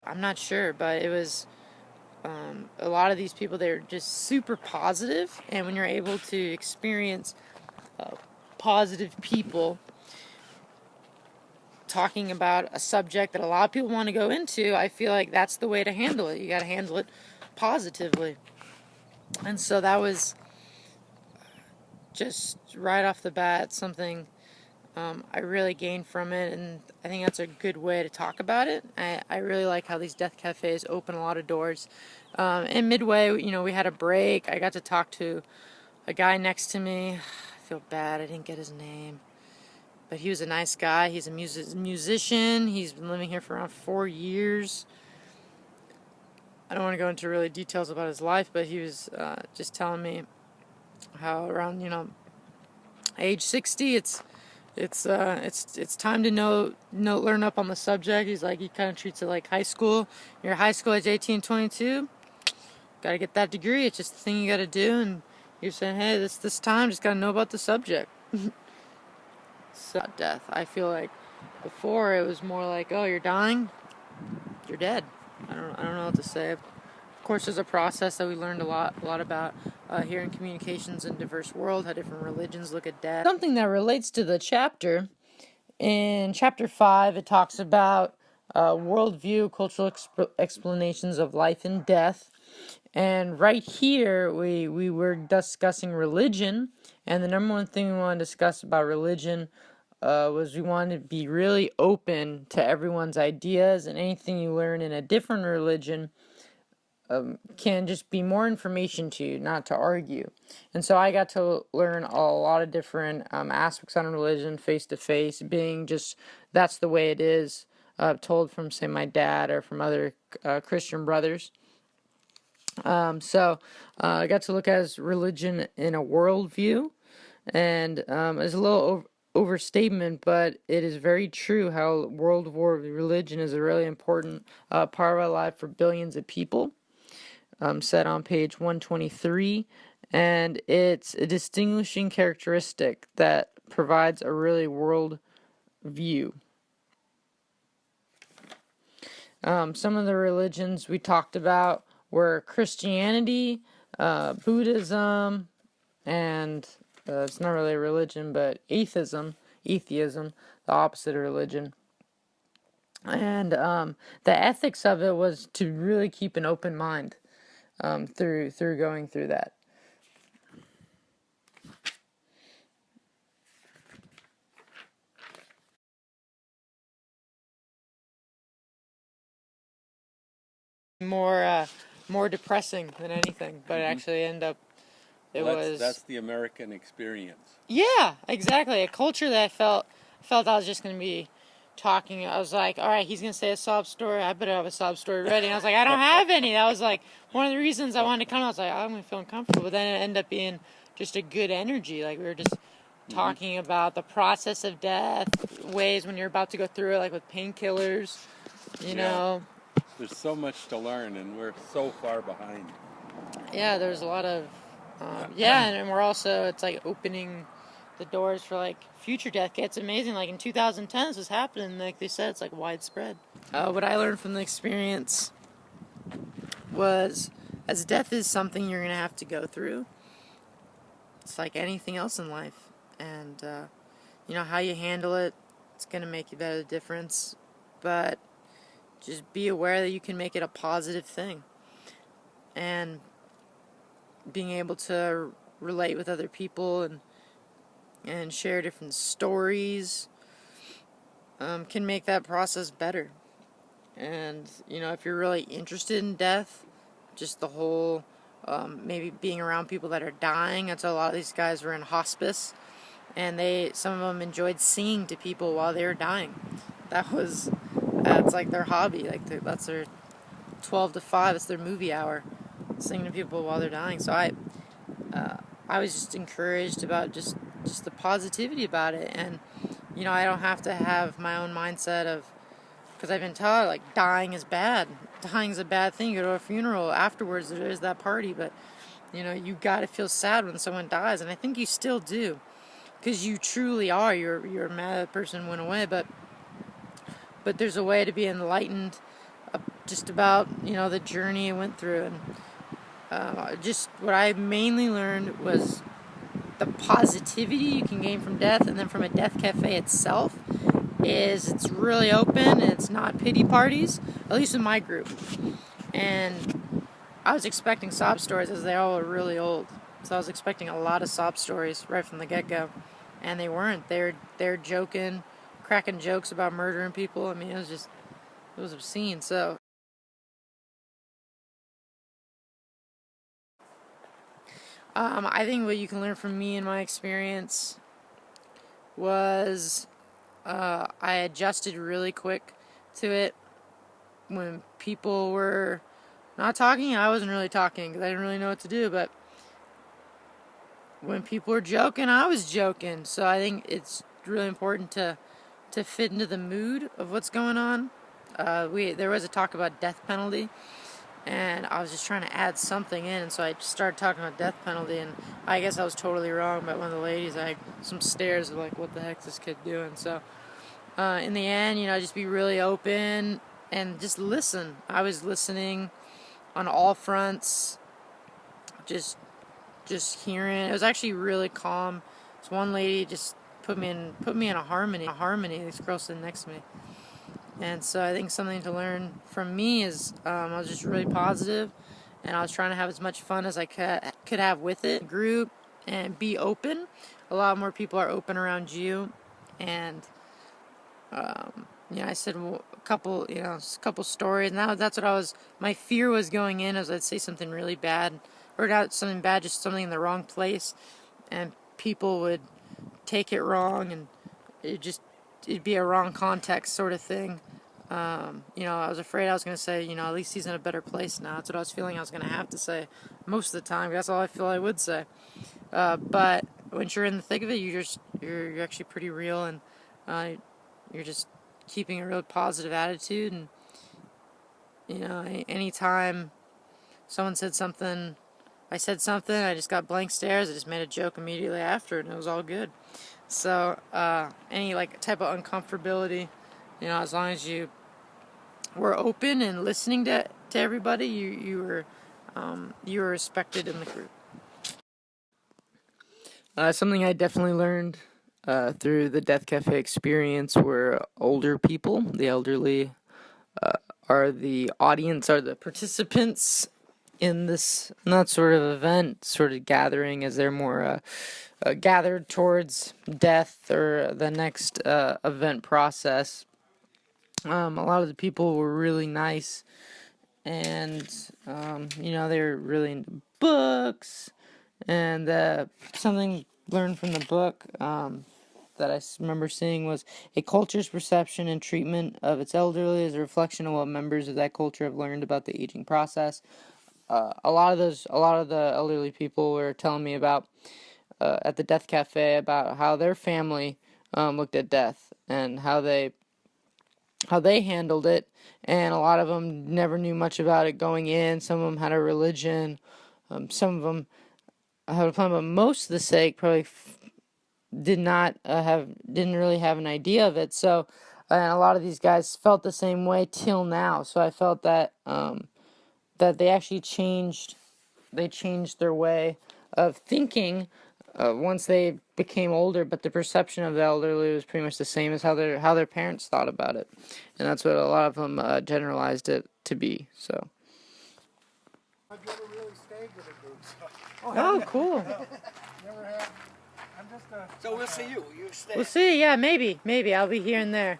I'm not sure, but it was a lot of these people, they're just super positive, and when you're able to experience positive people talking about a subject that a lot of people want to go into, I feel like that's the way to handle it. You got to handle it positively. And so that was just right off the bat something I really gained from it, and I think that's a good way to talk about it. I really like how these death cafes open a lot of doors. And midway, we had a break. I got to talk to a guy next to me. I feel bad I didn't get his name, but he was a nice guy. He's a musician. He's been living here for around 4 years. I don't want to go into really details about his life, but he was just telling me how around age 60, it's time to learn up on the subject. He's like, he kind of treats it like high school. You're high school age 18, 22. Got to get that degree. It's just the thing you got to do. And you're saying, hey, this time, just got to know about the subject. So death. I feel like before it was more like, oh, you're dying, you're dead. I don't know what to say. Of course, there's a process that we learned a lot about here in Communications in Diverse World, how different religions look at death. Something that relates to the chapter, in chapter 5, it talks about worldview, cultural explanations of life and death. And right here, we were discussing religion, and the number one thing we want to discuss about religion was we wanted to be really open to everyone's ideas, and anything you learn in a different religion can just be more information to you, not to argue. And so I got to learn a lot of different aspects on religion face to face, being just that's the way it is, told from, say, my dad or from other Christian brothers. So I got to look at religion in a worldview, and it's a little overstatement, but it is very true how world war religion is a really important part of our life for billions of people. Said on page 123, and it's a distinguishing characteristic that provides a really world view. Some of the religions we talked about were Christianity, Buddhism, and it's not really a religion, but atheism, the opposite of religion. And the ethics of it was to really keep an open mind through going through that. More depressing than anything, but it actually ended up That's the American experience. Yeah, exactly. A culture that I felt I was just gonna be talking. I was like, all right, he's gonna say a sob story. I better have a sob story ready. And I was like, I don't have any. That was like one of the reasons I wanted to come. I was like, I'm gonna feel uncomfortable, but then it ended up being just a good energy. Like we were just talking about the process of death, ways when you're about to go through it, like with painkillers. You know. There's so much to learn, and we're so far behind. Yeah, there's a lot of and we're also, it's like opening the doors for like future death. It's amazing. Like in 2010, this was happening. Like they said, it's like widespread. What I learned from the experience was, as death is something you're gonna have to go through. It's like anything else in life, and how you handle it, it's gonna make you better the difference. But just be aware that you can make it a positive thing, and being able to relate with other people and share different stories can make that process better. And if you're really interested in death, just the whole maybe being around people that are dying. That's a lot of these guys were in hospice, and some of them enjoyed singing to people while they were dying. That's like their hobby. That's their 12 to 5. It's their movie hour, singing to people while they're dying. So I was just encouraged about just the positivity about it, and I don't have to have my own mindset of, because I've been taught like dying is bad. Dying is a bad thing. You go to a funeral afterwards, there is that party, but you got to feel sad when someone dies, and I think you still do, because you truly are. You're mad that person went away, but there's a way to be enlightened just about, the journey I went through. And just what I mainly learned was the positivity you can gain from death, and then from a death cafe itself is it's really open and it's not pity parties, at least in my group. And I was expecting sob stories, as they all are really old, so I was expecting a lot of sob stories right from the get-go, and they weren't. They're joking, cracking jokes about murdering people. I mean, it was obscene. So I think what you can learn from me and my experience was I adjusted really quick to it. When people were not talking, I wasn't really talking because I didn't really know what to do. But when people were joking, I was joking. So I think it's really important to fit into the mood of what's going on. There was a talk about death penalty, and I was just trying to add something in, and so I started talking about death penalty, and I guess I was totally wrong. But one of the ladies, some stares of like, what the heck's this kid doing? So in the end, just be really open and just listen. I was listening on all fronts, just hearing. It was actually really calm. This one lady just put me in a harmony. This girl sitting next to me, and so I think something to learn from me is I was just really positive, and I was trying to have as much fun as I could have with it. Group and be open. A lot more people are open around you, and I said a couple stories, and that's what my fear was going in, as I'd say something really bad, or not something bad, just something in the wrong place, and people would take it wrong, and it'd be a wrong context sort of thing. I was afraid I was going to say, at least he's in a better place now. That's what I was feeling I was going to have to say most of the time. That's all I feel I would say. But once you're in the thick of it, you're actually pretty real, and you're just keeping a real positive attitude. And anytime someone said something, I said something, I just got blank stares. I just made a joke immediately after, and it was all good. So any like type of uncomfortability, as long as you were open and listening to everybody, you were respected in the group. Something I definitely learned through the Death Cafe experience were older people. The elderly are the audience, are the participants in this not sort of event, sort of gathering, as they're more gathered towards death or the next event process. A lot of the people were really nice, and they were really into books. And something learned from the book that I remember seeing was a culture's perception and treatment of its elderly is a reflection of what members of that culture have learned about the aging process. A lot of the elderly people were telling me about at the Death Cafe about how their family looked at death and how they handled it, and a lot of them never knew much about it going in. Some of them had a religion, some of them had a plan, but most of the sake probably didn't really have an idea of it. So, and a lot of these guys felt the same way till now. So I felt that that they actually changed their way of thinking once they became older, but the perception of the elderly was pretty much the same as how their parents thought about it, and that's what a lot of them generalized it to be. So. I've never really stayed with a group, so. Oh, cool. Never have. I'm just a. So we'll see you. You stay. We'll see. Yeah, maybe I'll be here and there.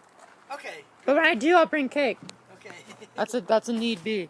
Okay. But when I do, I'll bring cake. Okay. That's a need be.